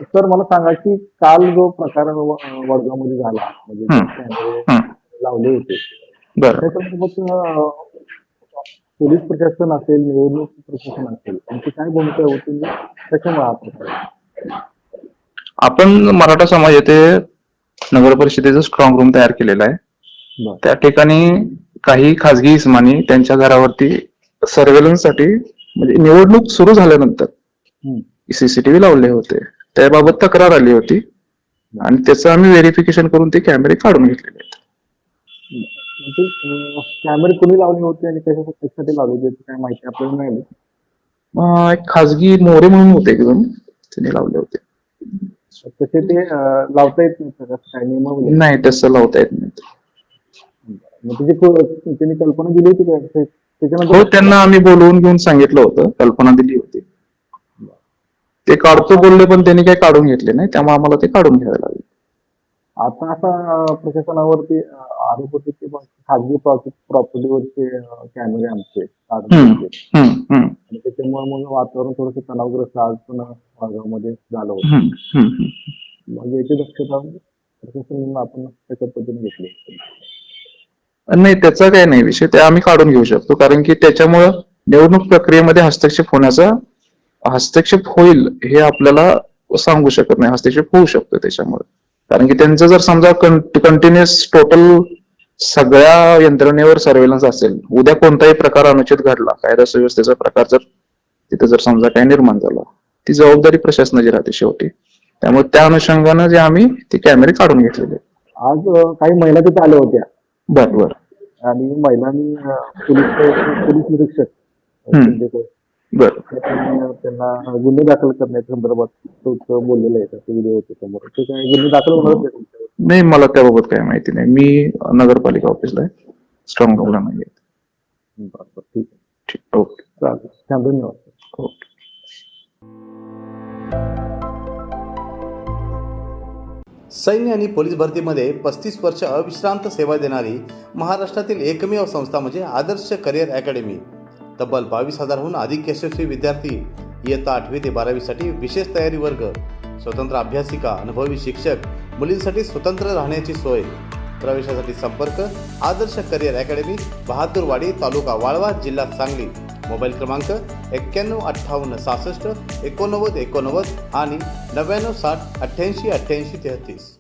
Sir मला सांगा की काल जो प्रकार वडगावमध्ये झाला म्हणजे जे हं, कॅमेरे हं. लावले होते बरं. त्याच्यासोबत पोलीस प्रशासन असेल निवडणूक प्रशासन असेल यांची काय भूमिका होती त्याच्यामुळे हा प्रकार झाला? आपण मराठा समाज येथे नगर परिषदेचं स्ट्रॉंग रूम तयार केलेला आहे. बरं. त्या ठिकाणी काही खाजगी इस्मानी त्यांच्या घरावरती सर्वेलन्ससाठी म्हणजे निवडणूक सुरू झाल्यानंतर हं. सीसीटीव्ही लावले होते. त्याबाबत तक्रार आली होती आणि त्याचं आम्ही व्हेरिफिकेशन करून ते कॅमेरे काढून घेतलेले आहेत. म्हणजे कॅमेरे कोणी लावले होते आणि कशासाठी लावले होते याची काय माहिती आपल्याला मिळाली? एक खाजगी मोरे म्हणून होते एकदम त्यांनी लावले होते. तसे ते लावता येत नाही सर काय नियमावली आहे? नाही तसं लावता येत नाही. मग त्यांनी कल्पना दिली होती का हो, त्याच्यानंतर त्यांना आम्ही बोलवून घेऊन सांगितलं होतं, कल्पना दिली होती. ते काढतो बोलले पण त्यांनी काही काढून घेतले नाही, त्यामुळे आम्हाला ते काढून घ्यावे लागले. आता असा प्रशासनावरती आरोप होते की खाजगी प्रॉपर्टीवरचे कॅमेरे आमचे काढून घेतले हम्म, हम्म, आणि त्याच्यामुळे मग वातावरण थोडंसं तणावग्रस्त आज पण भागामध्ये झालं होतं. हम्म, हम्म. मग याची दक्षता प्रशासन आपण त्याच्या पद्धतीने घेतली. नाही त्याचा काही नाही विषय, ते आम्ही काढून घेऊ शकतो कारण की त्याच्यामुळं निवडणूक प्रक्रियेमध्ये हस्तक्षेप होईल हे आपल्याला सांगू शकत नाही. हस्तक्षेप होऊ शकतो त्याच्यामुळे, कारण की त्यांचं जर समजा कंटिन्युअस टोटल सगळ्या यंत्रणेवर सर्वेलन्स असेल, उद्या कोणताही प्रकार अनुचित घडला, कायदा सुव्यवस्थेचा प्रकार जर तिथे जर समजा काही निर्माण झाला, ती जबाबदारी प्रशासनाची राहते शेवटी. त्यामुळे त्या अनुषंगानं जे आम्ही ते कॅमेरे काढून घेतलेले. आज काही महिला तिथे आल्या होत्या बरोबर. आणि महिलांनी पोलीस निरीक्षक शिंदेकर बरं. त्यांना गुन्हे दाखल करण्याच्या संदर्भात बोललेलं आहे त्याचे व्हिडिओ होते समोर. ते काय गुन्हे दाखल होणार आहेत का तुमच्यावर? नाही, मला त्याबाबत काही माहिती नाही. मी नगरपालिका ऑफिसला आहे, स्ट्रॉंग रूमला नाही आहे. बरं, ठीक आहे. ठीक, ओके, चालेल. छान, धन्यवाद. ओके. सैन्य आणि पोलीस भरतीमध्ये 35 वर्ष अविश्रांत सेवा देणारी महाराष्ट्रातील एकमेव संस्था म्हणजे आदर्श करिअर अकॅडमी. तब्बल 22,000हून अधिक यशस्वी विद्यार्थी इयत्ता 8वी ते 12वीसाठी विशेष तयारी वर्ग, स्वतंत्र अभ्यासिका, अनुभवी शिक्षक, मुलींसाठी स्वतंत्र राहण्याची सोय. प्रवेशासाठी संपर्क आदर्श करिअर अकॅडमी, बहादूरवाडी, तालुका वाळवा, जिल्हा सांगली. मोबाईल क्रमांक 915866 8989 आणि 9960 888833.